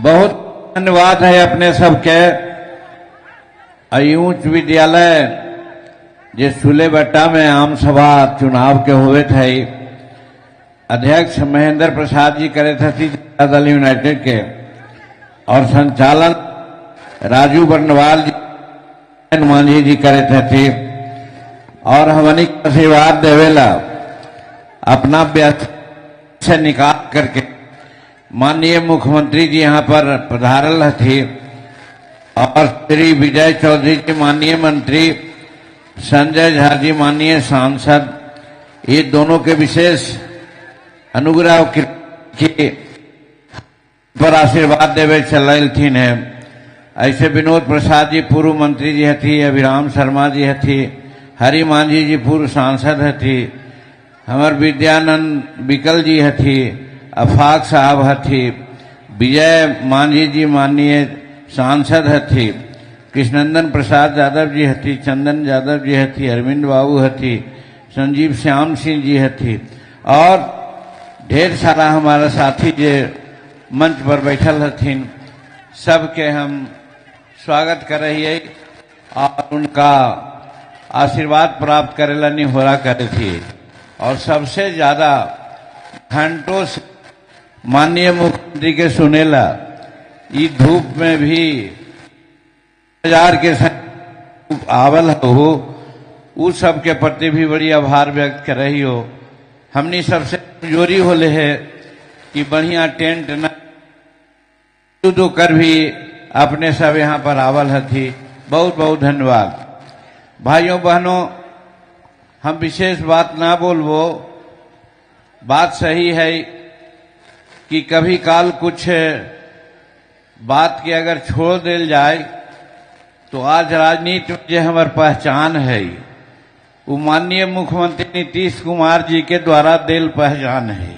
बहुत धन्यवाद है अपने सबके। उच्च विद्यालय जे सुलेबट्टा में आम सभा चुनाव के हुए थे, अध्यक्ष महेंद्र प्रसाद जी करे थे जनता दल यूनाइटेड के, और संचालन राजू बर्नवाल जी मांझी जी करे थे। और हमनी आशीर्वाद देवेला अपना व्यस्त से निकाल करके माननीय मुख्यमंत्री जी यहाँ पर पधारल थी, और श्री विजय चौधरी जी माननीय मंत्री, संजय झा जी माननीय सांसद, ये दोनों के विशेष अनुग्रह के पर आशीर्वाद देवे चलथिन है। ऐसे विनोद प्रसाद जी पूर्व मंत्री जी हथी, अभिराम शर्मा जी हथी, हरि मांझी जी पूर्व सांसद हथी, हमार विद्यानंद बिकल जी हथी, अफाक साहब हथी, विजय मांझी जी माननीय सांसद हथी, कृष्णनंदन प्रसाद यादव जी हथी, चंदन यादव जी हथी, अरविंद बाबू हथी, संजीव श्याम सिंह जी हथी, और ढेर सारा हमारा साथी जे मंच पर बैठल हथिन, सबके हम स्वागत कर रही और उनका आशीर्वाद प्राप्त करेला निहोरा करे थी। और सबसे ज्यादा घंटों से माननीय मुख्यमंत्री के सुनेला, ई धूप में भी बाजार के संग आवल हो, उस सब के प्रति भी बड़ी आभार व्यक्त कर रही हो। हमनी सबसे कमजोरी होले है कि बढ़िया टेंट न दो कर भी अपने सब यहाँ पर आवल हथी। बहुत बहुत धन्यवाद। भाइयों बहनों, हम विशेष बात ना बोलबो, बात सही है कि कभी काल कुछ बात की अगर छोड़ दिल जाए तो आज राजनीति में जो हमार पहचान है वो माननीय मुख्यमंत्री नीतीश कुमार जी के द्वारा दिल पहचान है।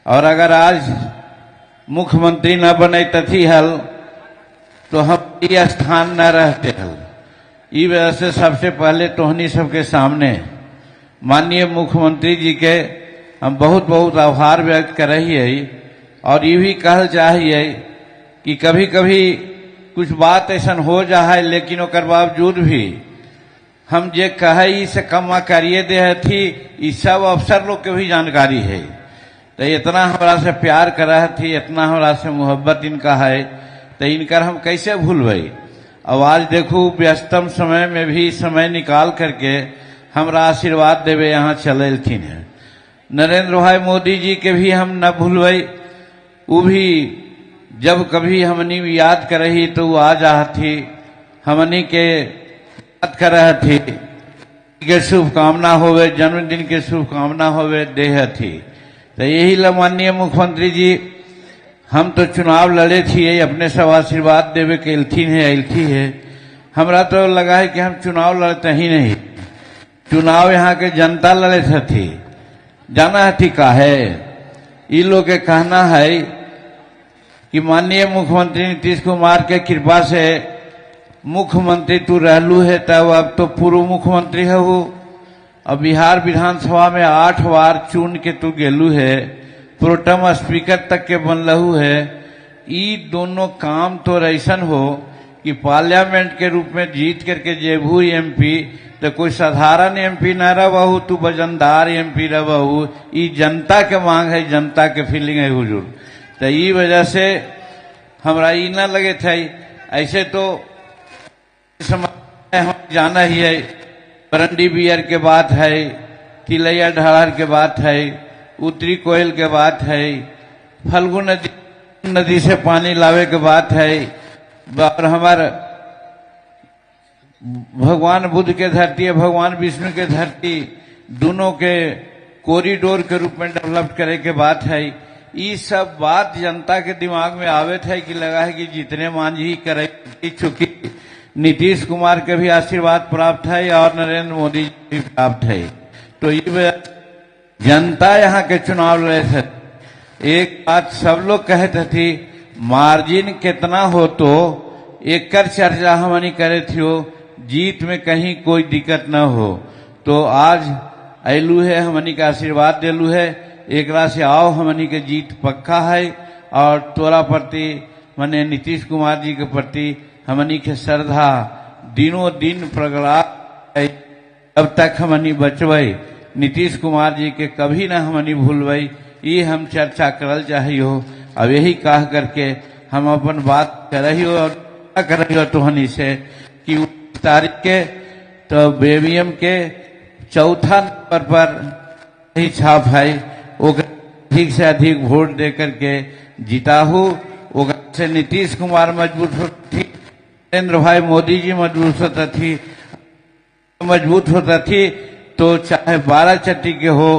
और अगर आज मुख्यमंत्री न बने तथी हल तो हम ये स्थान न रहते हल। इस वजह से सबसे पहले तोहनी सबके सामने माननीय मुख्यमंत्री जी के हम बहुत बहुत आभार व्यक्त कर रही है। और ये भी कहल चाहिए कि कभी कभी कुछ बात ऐसा हो जाए, लेकिन ओकर बावजूद भी हम जे कहे से कमा करिए दे थी, इस सब अफसर लोग के भी जानकारी है। तो इतना हमरा से प्यार करा थी, इतना हमरा से मोहब्बत इनका है, तो इनकर हम कैसे भूलबे। अब आज देखू व्यस्तम समय में भी समय निकाल करके हमरा आशीर्वाद देवे यहाँ चलथिन है। नरेंद्र भाई मोदी जी के भी हम न भूलबे, वो भी जब कभी हमनी याद करही तो वो आ जाती, हमनी के याद कर थी के शुभकामना होवे, जन्मदिन के शुभकामना होवे देह थी। तो यही ला माननीय मुख्यमंत्री जी हम तो चुनाव लड़े थी, अपने सब आशीर्वाद देवे के एलथी है। हमरा तो लगा है कि हम चुनाव लड़ते ही नहीं, चुनाव यहाँ के जनता लड़े थी। जाना थी काहे, इन लोग के कहना है कि माननीय मुख्यमंत्री नीतीश कुमार के कृपा से मुख्यमंत्री तू रहलू है, तब अब तो पूर्व मुख्यमंत्री है वो। अब बिहार विधानसभा में 8 बार चुन के तू गेलू है, प्रोटम स्पीकर तक के बनलहू है। ये दोनों काम तो ऐसा हो कि पार्लियामेंट के रूप में जीत करके जेबू एमपी, तो कोई साधारण एमपी न रहू, तू वजनदार एमपी रहू। ये जनता के मांग है, जनता के फीलिंग है हुजूर। तो ये वजह से हमरा ये न लगे थे। ऐसे तो हम जाना ही है, बरंडी बियर के बात है, तिलैया ढाढ़र के बात है, उत्तरी कोयल के बात है, फल्गु नदी से पानी लावे के बात है, और हमार भगवान बुद्ध के धरती है, भगवान विष्णु के धरती, दोनों के कॉरिडोर के रूप में डेवलप करे के बात है। ये सब बात जनता के दिमाग में आवे थे कि लगा है कि जितने मांझी करे, चूंकि नीतीश कुमार के भी आशीर्वाद प्राप्त है और नरेंद्र मोदी जी भी प्राप्त है। तो ये जनता यहाँ के चुनाव लड़े थे। एक बात सब लोग कहते थी, मार्जिन कितना हो तो एक कर चर्चा हमनी करे थियो, जीत में कहीं कोई दिक्कत न हो। तो आज ऐलू है, हमनी का आशीर्वाद दिलू है, एक से आओ, हमनी के जीत पक्का है। और तोरा प्रति मने नीतीश कुमार जी के प्रति हमनी के श्रद्धा दिनों दिन प्रगला अब तक हमनी बचबै नीतीश कुमार जी के कभी न हमनी भूलबै, ये हम चर्चा करल चाहिए। अब यही कह करके हम अपन बात कर रही हो और कर रही हो तुहनी से कि तारीख के तो बेबीएम के चौथा नंबर पर ही छाप है, अधिक से अधिक वोट दे करके जिताहू। से नीतीश कुमार मजबूत होती, नरेंद्र भाई मोदी जी मजबूत होता थी तो चाहे 12 चट्टी के हो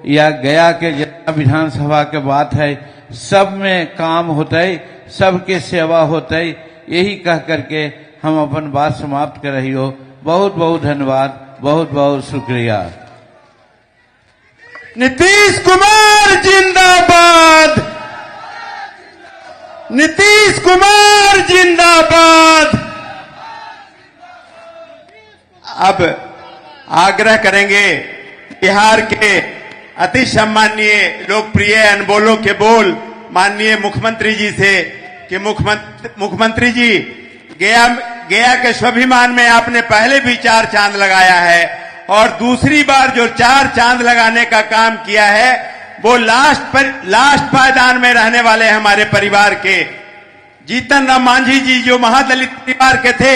या गया के जितना विधानसभा के बात है, सब में काम होता है, सबके सेवा होता है। यही कह करके हम अपन बात समाप्त कर रही हो। बहुत बहुत धन्यवाद, बहुत बहुत शुक्रिया। नीतीश कुमार जिंदाबाद, नीतीश कुमार जिंदाबाद। अब आग्रह करेंगे बिहार के अति सम्माननीय लोकप्रिय अनबोलों के बोल माननीय मुख्यमंत्री जी से कि मुख्यमंत्री जी गया के स्वाभिमान में आपने पहले भी 4 चांद लगाया है और दूसरी बार जो 4 चांद लगाने का काम किया है वो लास्ट पायदान में रहने वाले हमारे परिवार के जीतन राम मांझी जी जो महादलित परिवार के थे,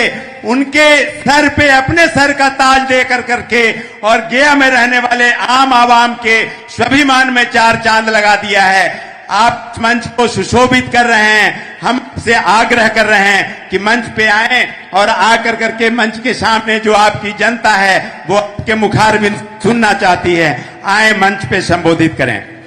उनके सर पे अपने सर का ताज दे करके और गया में रहने वाले आम आवाम के स्वाभिमान में 4 चांद लगा दिया है। आप मंच को सुशोभित कर रहे हैं, हम से आग्रह कर रहे हैं कि मंच पे आएं और आकर करके मंच के सामने जो आपकी जनता है वो आपके मुखारबिंद सुनना चाहती है, आए मंच पे संबोधित करें।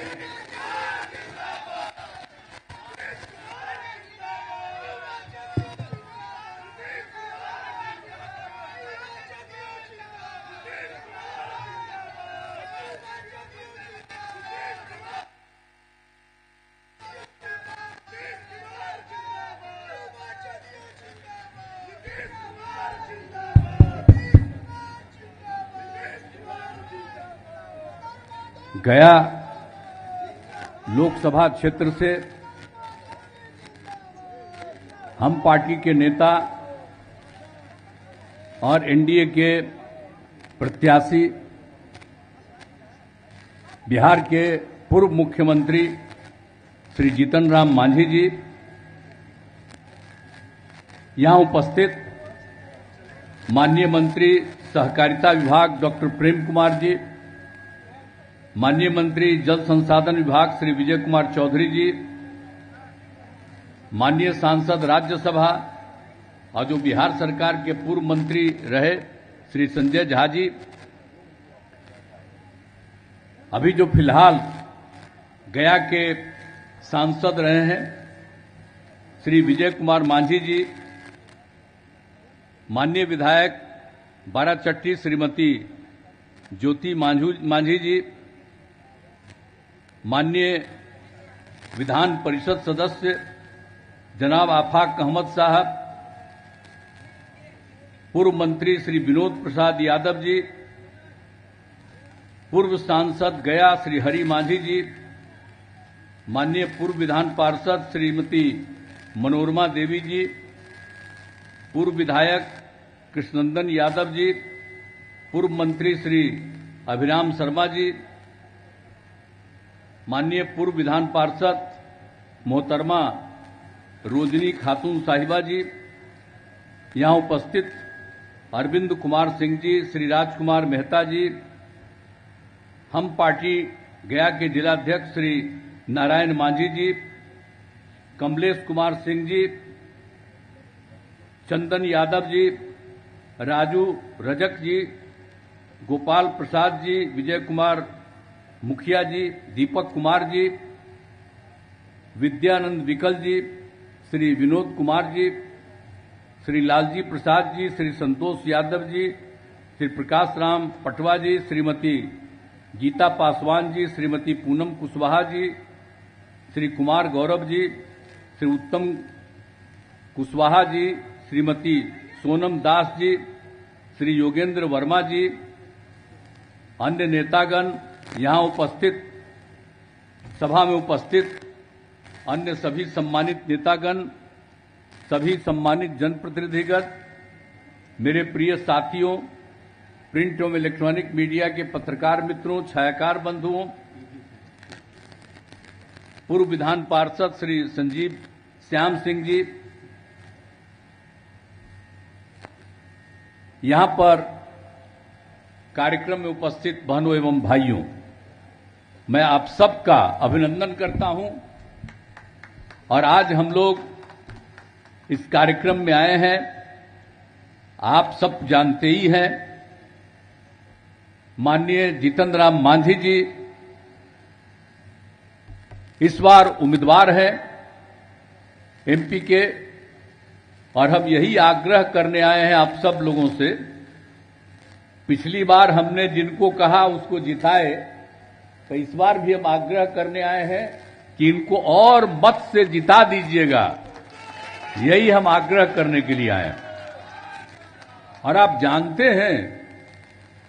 गया लोकसभा क्षेत्र से हम पार्टी के नेता और एनडीए के प्रत्याशी बिहार के पूर्व मुख्यमंत्री श्री जीतन राम मांझी जी, यहां उपस्थित माननीय मंत्री सहकारिता विभाग डॉक्टर प्रेम कुमार जी, माननीय मंत्री जल संसाधन विभाग श्री विजय कुमार चौधरी जी, माननीय सांसद राज्यसभा और जो बिहार सरकार के पूर्व मंत्री रहे श्री संजय झा जी, अभी जो फिलहाल गया के सांसद रहे हैं श्री विजय कुमार मांझी जी, माननीय विधायक बाराचट्टी श्रीमती ज्योति मांझी जी, माननीय विधान परिषद सदस्य जनाब आफाक अहमद साहब, पूर्व मंत्री श्री विनोद प्रसाद यादव जी, पूर्व सांसद गया श्री हरि मांझी जी, माननीय पूर्व विधान पार्षद श्रीमती मनोरमा देवी जी, पूर्व विधायक कृष्णनंदन यादव जी, पूर्व मंत्री श्री अभिराम शर्मा जी, माननीय पूर्व विधान पार्षद मोहतरमा रोजनी खातून साहिबा जी, यहां उपस्थित अरविंद कुमार सिंह जी, श्री राजकुमार मेहता जी, हम पार्टी गया के जिलाध्यक्ष श्री नारायण मांझी जी, कमलेश कुमार सिंह जी, चंदन यादव जी, राजू रजक जी, गोपाल प्रसाद जी, विजय कुमार मुखिया जी, दीपक कुमार जी, विद्यानंद विकल जी, श्री विनोद कुमार जी, श्री लालजी प्रसाद जी, श्री संतोष यादव जी, श्री प्रकाश राम पटवा जी, श्रीमती गीता पासवान जी, श्रीमती पूनम कुशवाहा जी, श्री कुमार गौरव जी, श्री उत्तम कुशवाहा जी, श्रीमती सोनम दास जी, श्री योगेंद्र वर्मा जी, अन्य नेतागण, यहां उपस्थित सभा में उपस्थित अन्य सभी सम्मानित नेतागण, सभी सम्मानित जनप्रतिनिधिगण, मेरे प्रिय साथियों, प्रिंट एवं इलेक्ट्रॉनिक मीडिया के पत्रकार मित्रों, छायाकार बंधुओं, पूर्व विधान पार्षद श्री संजीव श्याम सिंह जी, यहां पर कार्यक्रम में उपस्थित बहनों एवं भाइयों, मैं आप सबका अभिनंदन करता हूं। और आज हम लोग इस कार्यक्रम में आए हैं, आप सब जानते ही हैं, माननीय जीतन राम मांझी जी इस बार उम्मीदवार है एमपी के, और हम यही आग्रह करने आए हैं आप सब लोगों से। पिछली बार हमने जिनको कहा उसको जिताए, तो इस बार भी हम आग्रह करने आए हैं कि इनको और मत से जिता दीजिएगा, यही हम आग्रह करने के लिए आए हैं। और आप जानते हैं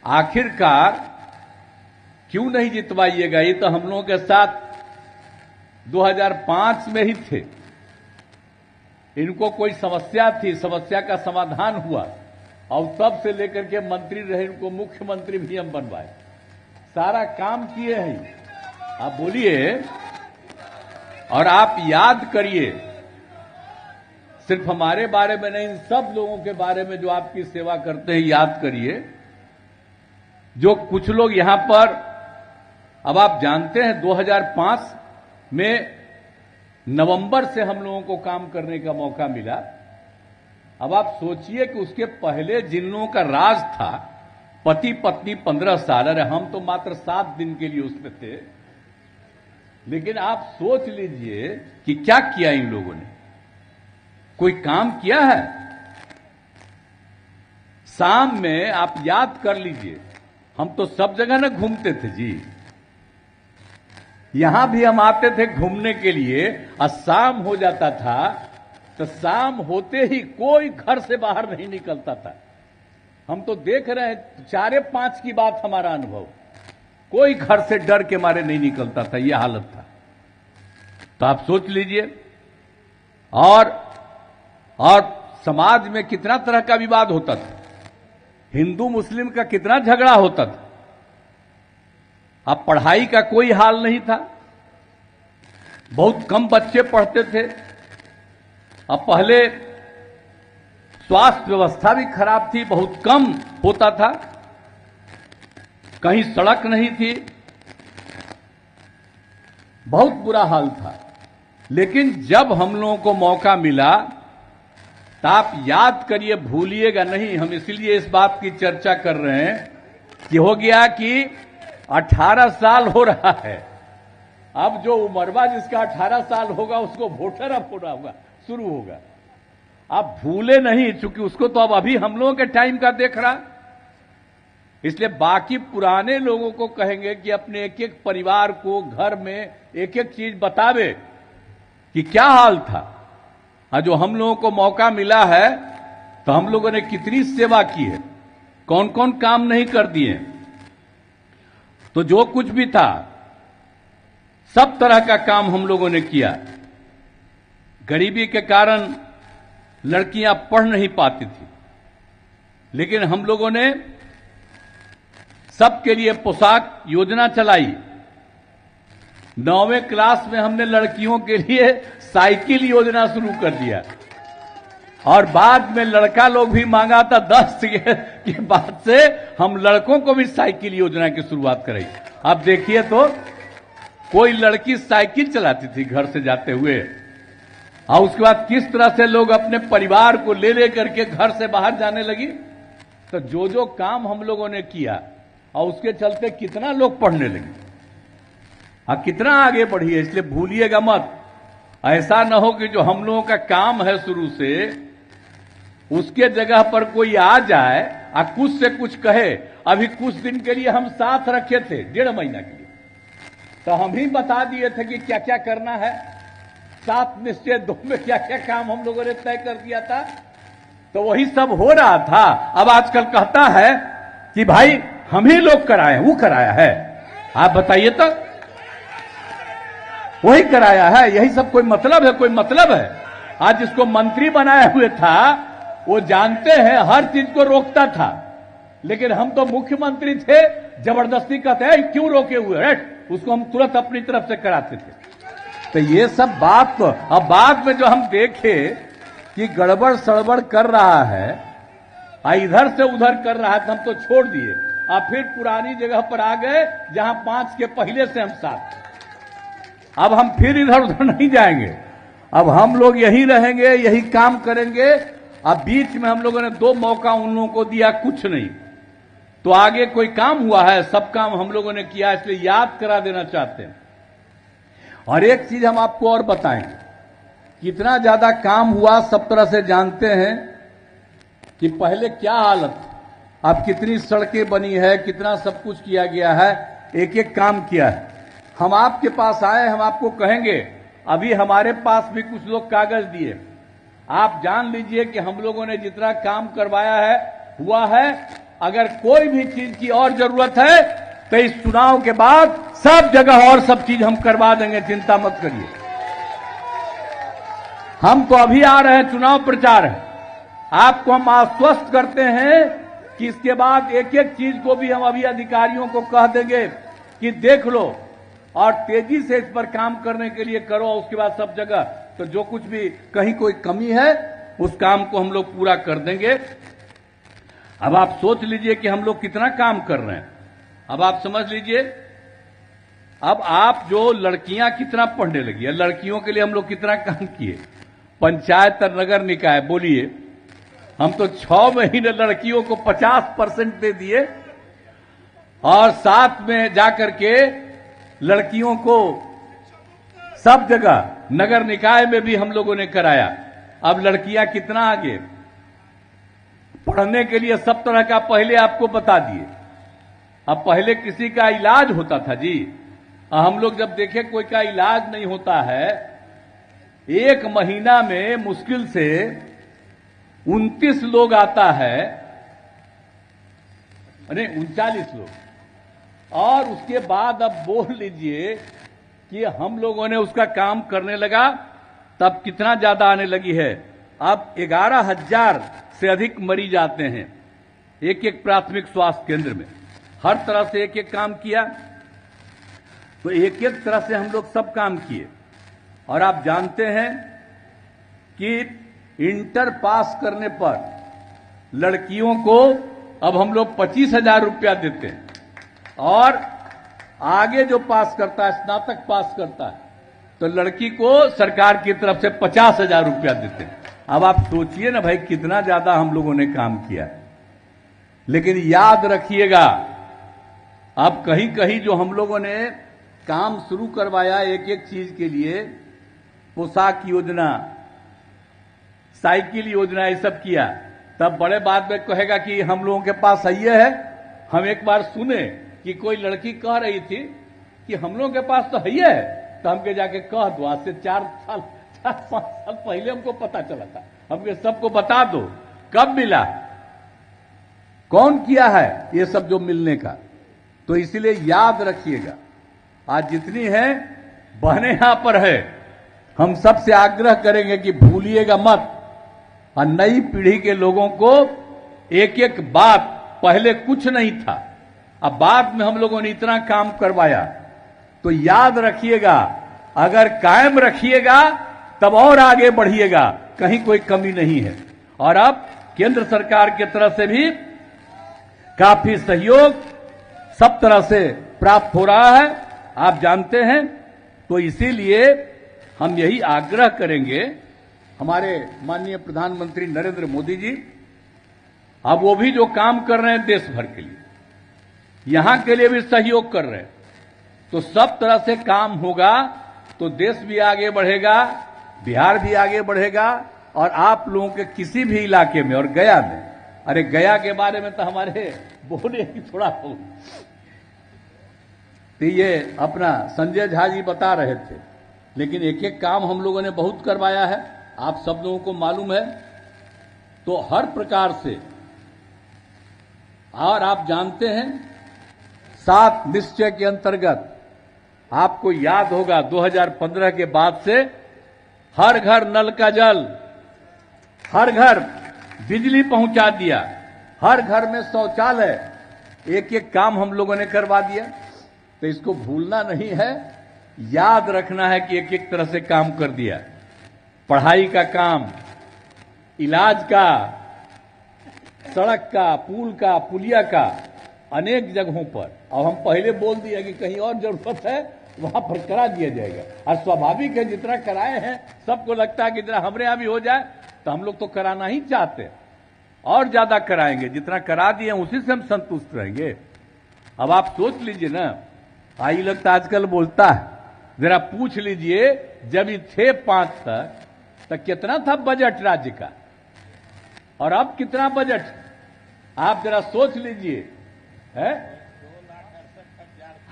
आखिरकार क्यों नहीं जितवाइएगा, ये तो हम लोगों के साथ 2005 में ही थे। इनको कोई समस्या थी, समस्या का समाधान हुआ और तब से लेकर के मंत्री रहे, इनको मुख्यमंत्री भी हम बनवाए, सारा काम किए हैं। आप बोलिए, और आप याद करिए, सिर्फ हमारे बारे में नहीं, सब लोगों के बारे में जो आपकी सेवा करते हैं, याद करिए। जो कुछ लोग यहां पर, अब आप जानते हैं 2005 में नवंबर से हम लोगों को काम करने का मौका मिला। अब आप सोचिए कि उसके पहले जिन लोगों का राज था, पति पत्नी 15 साल, अरे हम तो मात्र 7 दिन के लिए उसमें थे। लेकिन आप सोच लीजिए कि क्या किया इन लोगों ने, कोई काम किया है? शाम में आप याद कर लीजिए, हम तो सब जगह ना घूमते थे जी, यहां भी हम आते थे घूमने के लिए, और शाम हो जाता था तो शाम होते ही कोई घर से बाहर नहीं निकलता था। हम तो देख रहे हैं 4-5 की बात, हमारा अनुभव, कोई घर से डर के मारे नहीं निकलता था, यह हालत था। तो आप सोच लीजिए, और समाज में कितना तरह का विवाद होता था, हिंदू मुस्लिम का कितना झगड़ा होता था। अब पढ़ाई का कोई हाल नहीं था, बहुत कम बच्चे पढ़ते थे। अब पहले स्वास्थ्य व्यवस्था भी खराब थी, बहुत कम होता था, कहीं सड़क नहीं थी, बहुत बुरा हाल था। लेकिन जब हम लोगों को मौका मिला, तो आप याद करिए, भूलिएगा नहीं, हम इसलिए इस बात की चर्चा कर रहे हैं कि हो गया कि 18 साल हो रहा है, अब जो उमरवा जिसका 18 साल होगा उसको वोटर अब होगा, शुरू होगा। आप भूले नहीं, चूंकि उसको तो अब अभी हम लोगों के टाइम का देख रहा, इसलिए बाकी पुराने लोगों को कहेंगे कि अपने एक एक परिवार को, घर में एक एक चीज बतावे कि क्या हाल था। और जो हम लोगों को मौका मिला है, तो हम लोगों ने कितनी सेवा की है, कौन कौन काम नहीं कर दिए। तो जो कुछ भी था, सब तरह का काम हम लोगों ने किया। गरीबी के कारण लड़कियां पढ़ नहीं पाती थी, लेकिन हम लोगों ने सबके लिए पोशाक योजना चलाई। 9वीं क्लास में हमने लड़कियों के लिए साइकिल योजना शुरू कर दिया, और बाद में लड़का लोग भी मांगा था, 10 के बाद से हम लड़कों को भी साइकिल योजना की शुरुआत कराई। अब देखिए तो कोई लड़की साइकिल चलाती थी घर से जाते हुए, और उसके बाद किस तरह से लोग अपने परिवार को ले ले करके घर से बाहर जाने लगी। तो जो जो काम हम लोगों ने किया, और उसके चलते कितना लोग पढ़ने लगे और कितना आगे बढ़ी है। इसलिए भूलिएगा मत, ऐसा न हो कि जो हम लोगों का काम है शुरू से, उसके जगह पर कोई आ जाए और कुछ से कुछ कहे। अभी कुछ दिन के लिए हम साथ रखे थे, 1.5 महीना के लिए, तो हम ही बता दिए थे कि क्या क्या करना है। 7 निश्चय 2 में क्या क्या काम हम लोगों ने तय कर दिया था, तो वही सब हो रहा था। अब आजकल कहता है कि भाई हम ही लोग कराए, वो कराया है। आप बताइए तो, वही कराया है, यही सब कोई मतलब है? कोई मतलब है? आज जिसको मंत्री बनाए हुए था वो जानते हैं हर चीज को रोकता था, लेकिन हम तो मुख्यमंत्री थे, जबरदस्ती कहते हैं क्यों रोके हुए, राइट, उसको हम तुरंत अपनी तरफ से कराते थे। तो ये सब बात तो अब बाद में जो हम देखे कि गड़बड़ सड़बड़ कर रहा है, इधर से उधर कर रहा है, तो हम तो छोड़ दिए। अब फिर पुरानी जगह पर आ गए जहां 5 के पहले से हम साथ। अब हम फिर इधर उधर नहीं जाएंगे, अब हम लोग यही रहेंगे, यही काम करेंगे। अब बीच में हम लोगों ने 2 मौका उन लोगों को दिया, कुछ नहीं, तो आगे कोई काम हुआ है? सब काम हम लोगों ने किया, इसलिए याद करा देना चाहते हैं। और एक चीज हम आपको और बताएंगे, कितना ज्यादा काम हुआ सब तरह से जानते हैं कि पहले क्या हालत थी, अब कितनी सड़कें बनी है, कितना सब कुछ किया गया है, एक एक काम किया है। हम आपके पास आए, हम आपको कहेंगे, अभी हमारे पास भी कुछ लोग कागज दिए, आप जान लीजिए कि हम लोगों ने जितना काम करवाया है हुआ है। अगर कोई भी चीज की और जरूरत है तो इस चुनाव के बाद सब जगह और सब चीज हम करवा देंगे, चिंता मत करिए। हम तो अभी आ रहे हैं, चुनाव प्रचार है, आपको हम आश्वस्त करते हैं कि इसके बाद एक एक चीज को भी हम अभी अधिकारियों को कह देंगे कि देख लो और तेजी से इस पर काम करने के लिए करो। उसके बाद सब जगह तो जो कुछ भी कहीं कोई कमी है उस काम को हम लोग पूरा कर देंगे। अब आप सोच लीजिए कि हम लोग कितना काम कर रहे हैं। अब आप समझ लीजिए, अब आप जो लड़कियां कितना पढ़ने लगी है, लड़कियों के लिए हम लोग कितना काम किए, पंचायत और नगर निकाय, बोलिए, हम तो 6 महीने लड़कियों को 50% दे दिए और साथ में जाकर के लड़कियों को सब जगह नगर निकाय में भी हम लोगों ने कराया। अब लड़कियां कितना आगे पढ़ने के लिए सब तरह का पहले आपको बता दिए। अब पहले किसी का इलाज होता था जी, हम लोग जब देखे कोई का इलाज नहीं होता है, 1 महीना में मुश्किल से 29 लोग आता है, अरे 39 लोग, और उसके बाद अब बोल लीजिए कि हम लोगों ने उसका काम करने लगा तब कितना ज्यादा आने लगी है। अब 11,000 से अधिक मरीज आते हैं एक एक प्राथमिक स्वास्थ्य केंद्र में, हर तरह से एक एक काम किया, तो एक एक तरह से हम लोग सब काम किए। और आप जानते हैं कि इंटर पास करने पर लड़कियों को अब हम लोग 25,000 रुपया देते हैं, और आगे जो पास करता है, स्नातक पास करता है, तो लड़की को सरकार की तरफ से 50,000 रुपया देते हैं। अब आप सोचिए ना भाई, कितना ज्यादा हम लोगों ने काम किया। लेकिन याद रखिएगा, अब कहीं कहीं जो हम लोगों ने काम शुरू करवाया एक एक चीज के लिए, पोशाक योजना, साइकिल योजना, ये सब किया, तब बड़े बाद में कहेगा कि हम लोगों के पास ये है। हम एक बार सुने कि कोई लड़की कह रही थी कि हम लोगों के पास तो है, तो हमके जाके कह दो, आज से 4-5 साल पहले हमको पता चला था, हमके सबको बता दो कब मिला, कौन किया है ये सब जो मिलने का। तो इसलिए याद रखिएगा, आज जितनी है बहने यहां पर है, हम सबसे आग्रह करेंगे कि भूलिएगा मत, और नई पीढ़ी के लोगों को एक एक बात, पहले कुछ नहीं था, अब बाद में हम लोगों ने इतना काम करवाया, तो याद रखिएगा, अगर कायम रखिएगा तब और आगे बढ़िएगा, कहीं कोई कमी नहीं है। और अब केंद्र सरकार की तरफ से भी काफी सहयोग सब तरह से प्राप्त हो रहा है, आप जानते हैं। तो इसीलिए हम यही आग्रह करेंगे, हमारे माननीय प्रधानमंत्री नरेंद्र मोदी जी, अब वो भी जो काम कर रहे हैं देश भर के लिए, यहां के लिए भी सहयोग कर रहे हैं, तो सब तरह से काम होगा तो देश भी आगे बढ़ेगा, बिहार भी आगे बढ़ेगा, और आप लोगों के किसी भी इलाके में, और गया में, अरे गया के बारे में तो हमारे बोले ही थोड़ा हो, तो ये अपना संजय झा जी बता रहे थे, लेकिन एक एक काम हम लोगों ने बहुत करवाया है, आप सब लोगों को मालूम है। तो हर प्रकार से, और आप जानते हैं 7 निश्चय के अंतर्गत, आपको याद होगा 2015 के बाद से हर घर नल का जल, हर घर बिजली पहुंचा दिया, हर घर में शौचालय, एक एक काम हम लोगों ने करवा दिया। तो इसको भूलना नहीं है, याद रखना है कि एक एक तरह से काम कर दिया। पढ़ाई का काम, इलाज का, सड़क का, पुल का, पुलिया का, अनेक जगहों पर। अब हम पहले बोल दिया कि कहीं और जरूरत है वहां पर करा दिया जाएगा, और स्वाभाविक है जितना कराए हैं सबको लगता है कि जितना हमारे यहां भी हो जाए, तो हम लोग तो कराना ही चाहते, और ज्यादा कराएंगे। जितना करा दिए उसी से हम संतुष्ट रहेंगे। अब आप सोच लीजिए ना, आई लगता आजकल बोलता है, जरा पूछ लीजिए जब ये 6-5 तक कितना था बजट राज्य का, और अब कितना बजट, आप जरा सोच लीजिए। है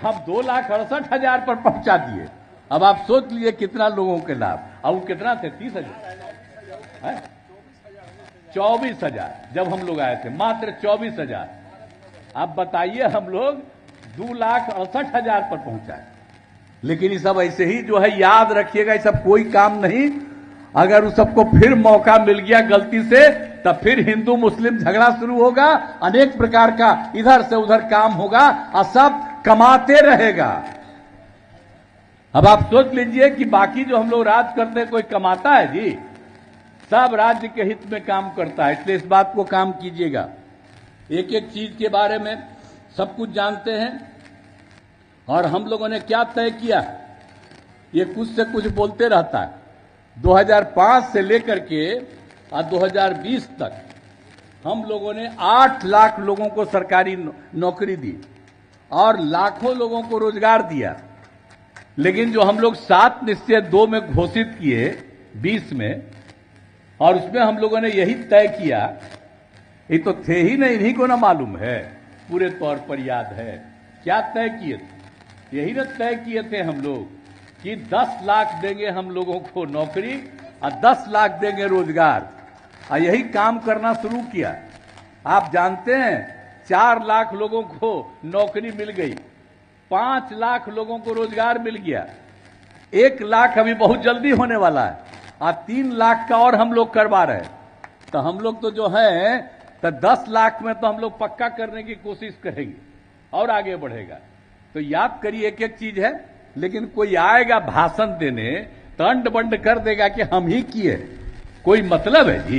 हम 2,68,000 पर पहुंचा दिए। अब आप सोच लीजिए कितना लोगों के लाभ। अब वो कितना थे, 30,000, 24,000 जब हम लोग आए थे, मात्र 24,000। आप बताइए हम लोग 2,68,000 पर पहुंचाए। लेकिन ये सब ऐसे ही जो है, याद रखिएगा, ये सब कोई काम नहीं। अगर उस सबको फिर मौका मिल गया गलती से, तब फिर हिंदू मुस्लिम झगड़ा शुरू होगा, अनेक प्रकार का इधर से उधर काम होगा, और सब कमाते रहेगा। अब आप सोच लीजिए कि बाकी जो हम लोग राज करते हैं, कोई कमाता है जी? सब राज्य के हित में काम करता है। इसलिए इस बात को काम कीजिएगा। एक एक चीज के बारे में सब कुछ जानते हैं, और हम लोगों ने क्या तय किया, ये कुछ से कुछ बोलते रहता है। 2005 से लेकर के 2020 तक हम लोगों ने 8 लाख लोगों को सरकारी नौकरी दी और लाखों लोगों को रोजगार दिया। लेकिन जो हम लोग 7 निश्चय 2 में घोषित किए 20 में, और उसमें हम लोगों ने यही तय किया, ये तो थे ही नहीं, इन्हीं को ना मालूम है, पूरे तौर पर याद है क्या तय किए थे। यही ना तय किए थे हम लोग कि 10 लाख देंगे हम लोगों को नौकरी और 10 लाख देंगे रोजगार, और यही काम करना शुरू किया। आप जानते हैं 4 लाख लोगों को नौकरी मिल गई, 5 लाख लोगों को रोजगार मिल गया, 1 लाख अभी बहुत जल्दी होने वाला है, और 3 लाख का और हम लोग करवा रहे हैं। तो हम लोग तो जो है तो 10 लाख में तो हम लोग पक्का करने की कोशिश करेंगे और आगे बढ़ेगा। तो याद करिए, एक एक चीज है। लेकिन कोई आएगा भाषण देने तो अंड बंड कर देगा कि हम ही किए, कोई मतलब है जी?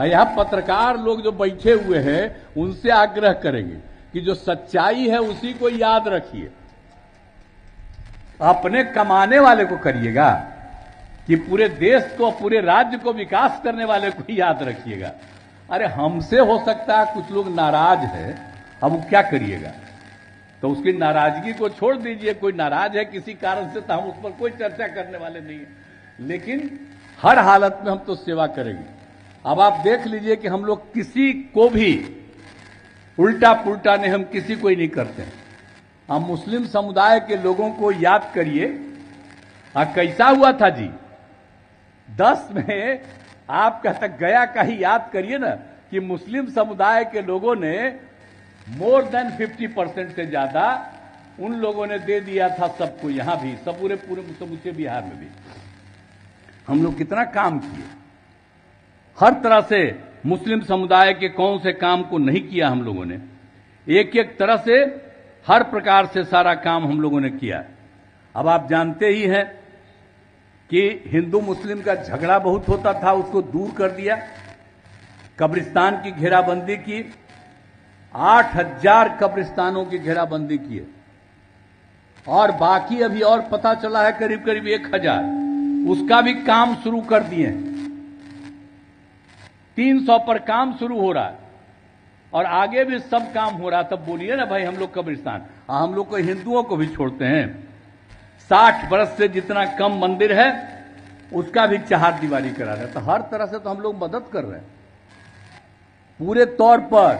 यहां पत्रकार लोग जो बैठे हुए हैं उनसे आग्रह करेंगे कि जो सच्चाई है उसी को याद रखिए, अपने कमाने वाले को करिएगा, कि पूरे देश को, पूरे राज्य को विकास करने वाले को याद रखिएगा। अरे हमसे हो सकता है कुछ लोग नाराज है, अब वो क्या करिएगा? तो उसकी नाराजगी को छोड़ दीजिए। कोई नाराज है किसी कारण से तो हम उस पर कोई चर्चा करने वाले नहीं है, लेकिन हर हालत में हम तो सेवा करेंगे। अब आप देख लीजिए कि हम लोग किसी को भी उल्टा पुल्टा नहीं, हम किसी को ही नहीं करते हैं। हम मुस्लिम समुदाय के लोगों को याद करिए, कैसा हुआ था जी 10 में, आप कहता गया का ही याद करिए ना, कि मुस्लिम समुदाय के लोगों ने मोर देन 50% से ज्यादा उन लोगों ने दे दिया था सबको, यहां भी सब पूरे समूचे बिहार में भी हम लोग कितना काम किए। हर तरह से मुस्लिम समुदाय के कौन से काम को नहीं किया हम लोगों ने, एक एक तरह से हर प्रकार से सारा काम हम लोगों ने किया। अब आप जानते ही हैं कि हिंदू मुस्लिम का झगड़ा बहुत होता था, उसको दूर कर दिया, कब्रिस्तान की घेराबंदी की, 8,000 कब्रिस्तानों की घेराबंदी की है, और बाकी अभी और पता चला है करीब करीब 1,000, उसका भी काम शुरू कर दिए। 300 पर काम शुरू हो रहा है, और आगे भी सब काम हो रहा। तब बोलिए ना भाई, हम लोग कब्रिस्तान, हम लोग को हिंदुओं को भी छोड़ते हैं। 60 बरस से जितना कम मंदिर है उसका भी चहारदीवारी करा रहे हैं। तो हर तरह से तो हम लोग मदद कर रहे हैं पूरे तौर पर,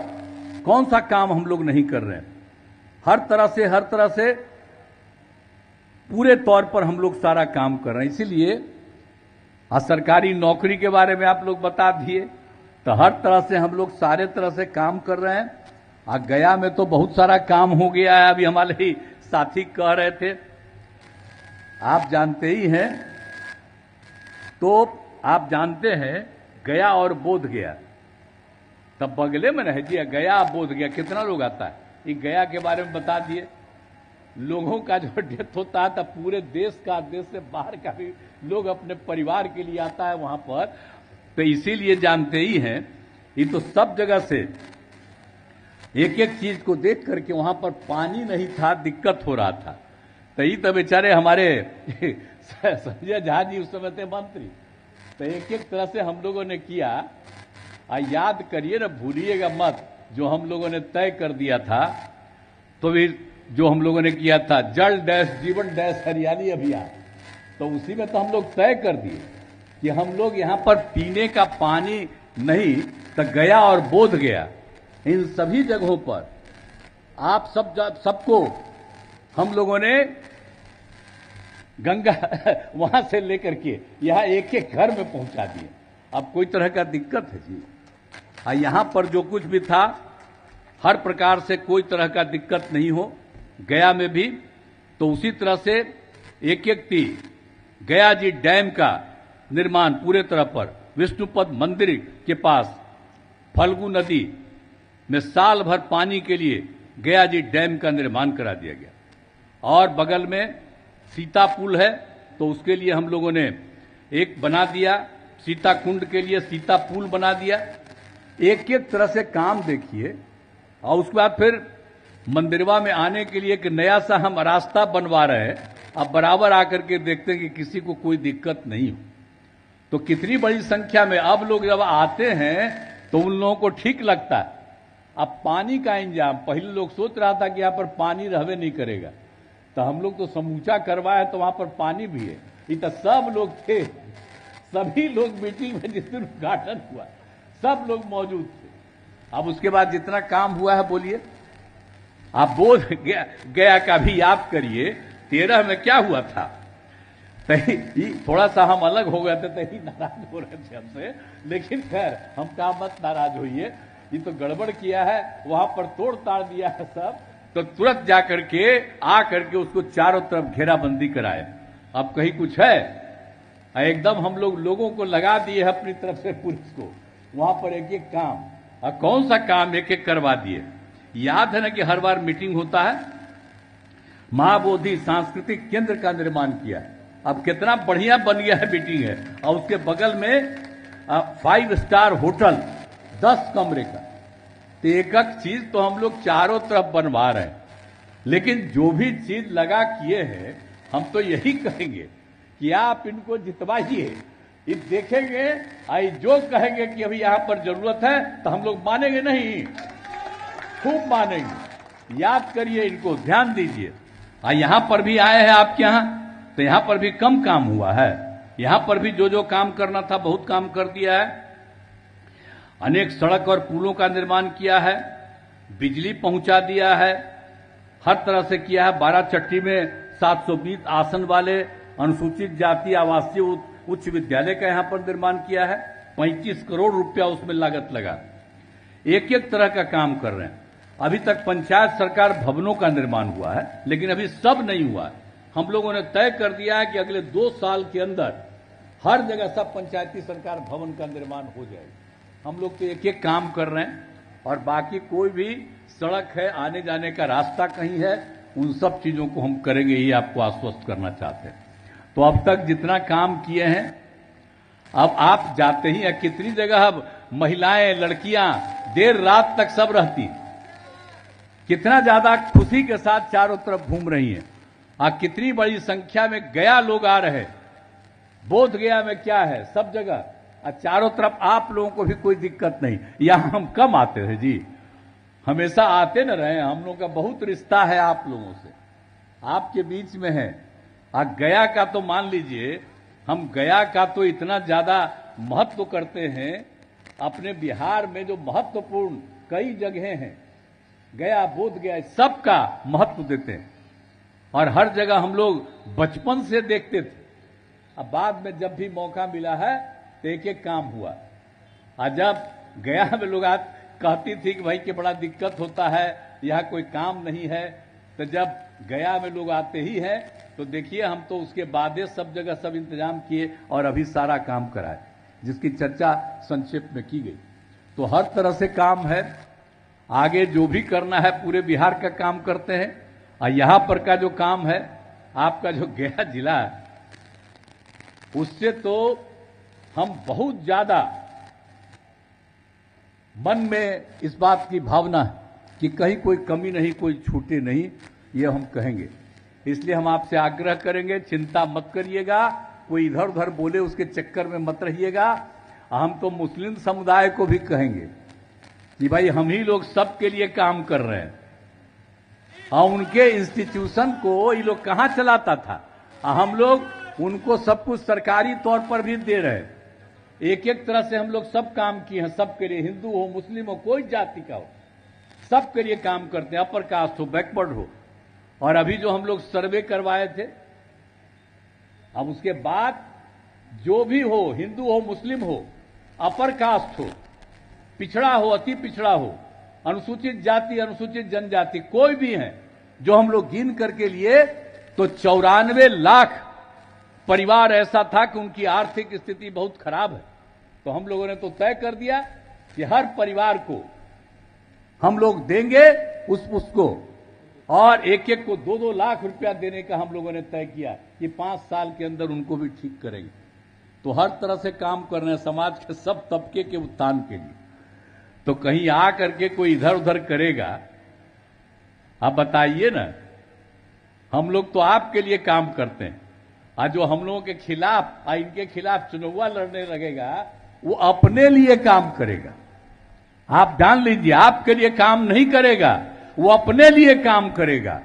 कौन सा काम हम लोग नहीं कर रहे हैं? हर तरह से पूरे तौर पर हम लोग सारा काम कर रहे हैं। इसीलिए सरकारी नौकरी के बारे में आप लोग बता दिए, तो हर तरह से हम लोग सारे तरह से काम कर रहे हैं। गया में तो बहुत सारा काम हो गया है, अभी हमारे ही साथी कह रहे थे, आप जानते ही हैं। तो आप जानते हैं गया और बोध गया तब बगले में रह दिया, गया बोध गया कितना लोग आता है, ये गया के बारे में बता दिए। लोगों का जो डेथ होता है तब पूरे देश का, देश से बाहर का भी लोग अपने परिवार के लिए आता है वहां पर। तो इसीलिए जानते ही हैं, ये तो सब जगह से एक एक चीज को देख करके वहां पर पानी नहीं था, दिक्कत हो रहा था। तो ये तो बेचारे हमारे संजय झा जी उस समय थे मंत्री, तो एक एक तरह से हम लोगों ने किया। याद करिए ना, भूलिएगा मत, जो हम लोगों ने तय कर दिया था, तो फिर जो हम लोगों ने किया था जल डैश जीवन डैश हरियाली अभियान, तो उसी में तो हम लोग तय कर दिए कि हम लोग यहां पर पीने का पानी नहीं, तो गया और बोध गया इन सभी जगहों पर आप सबको हम लोगों ने गंगा वहां से लेकर के यहां एक एक घर में पहुंचा दिए। अब कोई तरह का दिक्कत है जी? यहां पर जो कुछ भी था हर प्रकार से कोई तरह का दिक्कत नहीं हो, गया में भी तो उसी तरह से एक एक गया जी डैम का निर्माण पूरे तरह पर विष्णुपद मंदिर के पास फल्गु नदी में साल भर पानी के लिए गया जी डैम का निर्माण करा दिया गया। और बगल में सीता पुल है, तो उसके लिए हम लोगों ने एक बना दिया, सीता कुंड के लिए सीता पुल बना दिया। एक एक तरह से काम देखिए। और उसके बाद फिर मंदिरवा में आने के लिए एक नया सा हम रास्ता बनवा रहे हैं। अब बराबर आकर के देखते हैं कि किसी को कोई दिक्कत नहीं हो। तो कितनी बड़ी संख्या में अब लोग जब आते हैं तो उन लोगों को ठीक लगता है। अब पानी का इंतजाम, पहले लोग सोच रहा था कि यहाँ पर पानी रहवे नहीं करेगा, तो हम लोग तो समूचा करवाए तो वहां पर पानी भी है। ये तो सब लोग थे, सभी लोग मीटिंग में जिस दिन उद्घाटन हुआ सब लोग मौजूद थे। अब उसके बाद जितना काम हुआ है बोलिए। आप बोध गया का भी याद करिए, 13 में क्या हुआ था। थोड़ा सा हम अलग हो गए थे, तभी नाराज हो रहे थे हमसे, लेकिन खैर हम कहा मत नाराज होइए, ये तो गड़बड़ किया है, वहां पर तोड़ ताड़ दिया है सब। तो तुरंत जाकर के आ करके उसको चारों तरफ घेराबंदी कराए। अब कहीं कुछ है, एकदम हम लोगों को लगा दिए है अपनी तरफ से पुलिस को, वहां पर एक एक काम, और कौन सा काम एक एक करवा दिए। याद है ना कि हर बार मीटिंग होता है, महाबोधि सांस्कृतिक केंद्र का निर्माण किया है। अब कितना बढ़िया बन गया है मीटिंग है, और उसके बगल में 5 स्टार होटल 10 कमरे का। तो एक एक चीज तो हम लोग चारों तरफ बनवा रहे हैं, लेकिन जो भी चीज लगा किए हैं हम तो यही कहेंगे कि आप इनको जितवाइए। ये देखेंगे, आई जो कहेंगे कि अभी यहां पर जरूरत है तो हम लोग मानेंगे नहीं, खूब मानेंगे। याद करिए, इनको ध्यान दीजिए। यहां पर भी आए हैं आपके यहां, तो यहां पर भी कम काम हुआ है। यहां पर भी जो जो काम करना था बहुत काम कर दिया है। अनेक सड़क और पुलों का निर्माण किया है, बिजली पहुंचा दिया है, हर तरह से किया है। 12 चट्टी में 720 आसन वाले अनुसूचित जाति आवासीय उच्च विद्यालय का यहां पर निर्माण किया है। 35 करोड़ रुपया उसमें लागत लगा। एक एक तरह का काम कर रहे हैं। अभी तक पंचायत सरकार भवनों का निर्माण हुआ है, लेकिन अभी सब नहीं हुआ है। हम लोगों ने तय कर दिया है कि अगले 2 साल के अंदर हर जगह सब पंचायती सरकार भवन का निर्माण हो जाएगा। हम लोग तो एक एक काम कर रहे हैं, और बाकी कोई भी सड़क है, आने जाने का रास्ता कहीं है, उन सब चीजों को हम करेंगे, ये आपको आश्वस्त करना चाहते हैं। तो अब तक जितना काम किए हैं, अब आप जाते ही हैं, कितनी जगह अब महिलाएं लड़कियां देर रात तक सब रहती, कितना ज्यादा खुशी के साथ चारों तरफ घूम रही हैं। कितनी बड़ी संख्या में गया लोग आ रहे। बोध गया में क्या है, सब जगह चारों तरफ आप लोगों को भी कोई दिक्कत नहीं। यहां हम कम आते हैं जी, हमेशा आते न रहे। हम लोगों का बहुत रिश्ता है आप लोगों से, आपके बीच में है। गया का तो मान लीजिए, हम गया का तो इतना ज्यादा महत्व करते हैं। अपने बिहार में जो महत्वपूर्ण कई जगहें हैं, गया बोध गया, सबका महत्व देते हैं। और हर जगह हम लोग बचपन से देखते थे। अब बाद में जब भी मौका मिला है तो एक एक काम हुआ। जब गया में लोग कहती थी कि भाई कि बड़ा दिक्कत होता है, यहाँ कोई काम नहीं है, तो जब गया में लोग आते ही हैं तो देखिए, हम तो उसके बाद सब जगह सब इंतजाम किए और अभी सारा काम कराए। जिसकी चर्चा संक्षेप में की गई। तो हर तरह से काम है, आगे जो भी करना है पूरे बिहार का काम करते हैं। और यहां पर का जो काम है, आपका जो गया जिला है, उससे तो हम बहुत ज्यादा मन में इस बात की भावना है कि कहीं कोई कमी नहीं, कोई छूटे नहीं, ये हम कहेंगे। इसलिए हम आपसे आग्रह करेंगे, चिंता मत करिएगा, कोई इधर उधर बोले उसके चक्कर में मत रहिएगा। हम तो मुस्लिम समुदाय को भी कहेंगे कि भाई हम ही लोग सबके लिए काम कर रहे हैं, और उनके इंस्टीट्यूशन को ये लोग कहां चलाता था, हम लोग उनको सब कुछ सरकारी तौर पर भी दे रहे हैं। एक एक तरह से हम लोग सब काम किए हैं, सबके लिए, हिंदू हो, मुस्लिम हो, कोई जाति का हो, सबके लिए काम करते हैं, अपर कास्ट हो, बैकवर्ड हो। और अभी जो हम लोग सर्वे करवाए थे, अब उसके बाद जो भी हो, हिंदू हो, मुस्लिम हो, अपर कास्ट हो, पिछड़ा हो, अति पिछड़ा हो, अनुसूचित जाति, अनुसूचित जनजाति, कोई भी है, जो हम लोग गिन करके लिए तो 94 लाख परिवार ऐसा था कि उनकी आर्थिक स्थिति बहुत खराब है। तो हम लोगों ने तो तय कर दिया कि हर परिवार को हम लोग देंगे उसको, और एक एक को 2-2 लाख रुपया देने का हम लोगों ने तय किया कि 5 साल के अंदर उनको भी ठीक करेंगे। तो हर तरह से काम कर रहे हैं समाज के सब तबके के उत्थान के लिए। तो कहीं आ करके कोई इधर उधर करेगा, आप बताइए ना। हम लोग तो आपके लिए काम करते हैं, और जो हम लोगों के खिलाफ और इनके खिलाफ चुनाव लड़ने लगेगा, वो अपने लिए काम करेगा। आप जान लीजिए, आपके लिए काम नहीं करेगा, वो अपने लिए काम करेगा।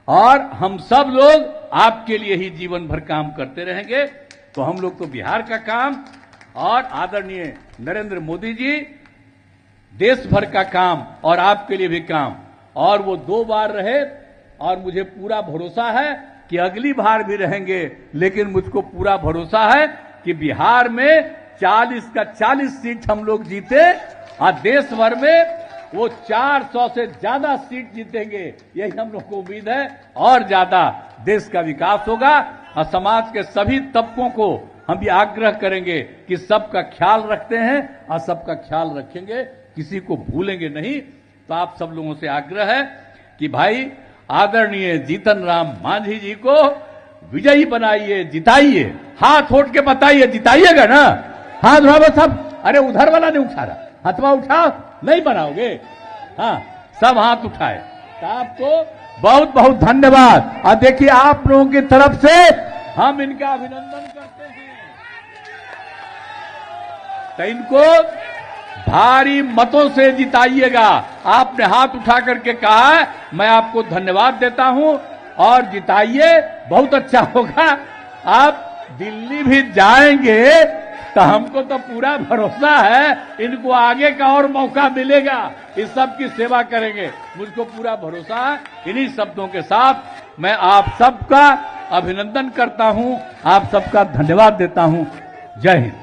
और हम सब लोग आपके लिए ही जीवन भर काम करते रहेंगे। तो हम लोग तो बिहार का काम और आदरणीय नरेंद्र मोदी जी देश भर का काम और आपके लिए भी काम, और वो 2 बार रहे, और मुझे पूरा भरोसा है कि अगली बार भी रहेंगे। लेकिन मुझको पूरा भरोसा है कि बिहार में 40 का 40 सीट हम लोग जीते, और देश भर में वो 400 से ज्यादा सीट जीतेंगे, यही हम लोग को उम्मीद है। और ज्यादा देश का विकास होगा, और समाज के सभी तबकों को हम भी आग्रह करेंगे कि सबका ख्याल रखते हैं और सबका ख्याल रखेंगे, किसी को भूलेंगे नहीं। तो आप सब लोगों से आग्रह है कि भाई आदरणीय जीतन राम मांझी जी को विजयी बनाइए, जिताइए। हाथ उठ के बताइए, जिताइएगा ना? हाथ उठाओ सब। अरे उधर वाला नहीं उठा रहा, हाथवा उठाओ, नहीं बनाओगे? हाँ, सब हाथ उठाए। तो आपको बहुत बहुत धन्यवाद। और देखिए, आप लोगों की तरफ से हम इनका अभिनंदन करते हैं। तो इनको भारी मतों से जिताइएगा। आपने हाथ उठा करके कहा है, मैं आपको धन्यवाद देता हूं, और जिताइए, बहुत अच्छा होगा। आप दिल्ली भी जाएंगे तो हमको तो पूरा भरोसा है इनको आगे का और मौका मिलेगा, इस सब की सेवा करेंगे, मुझको पूरा भरोसा है। इन्हीं शब्दों के साथ मैं आप सबका अभिनंदन करता हूं, आप सबका धन्यवाद देता हूं। जय हिंद।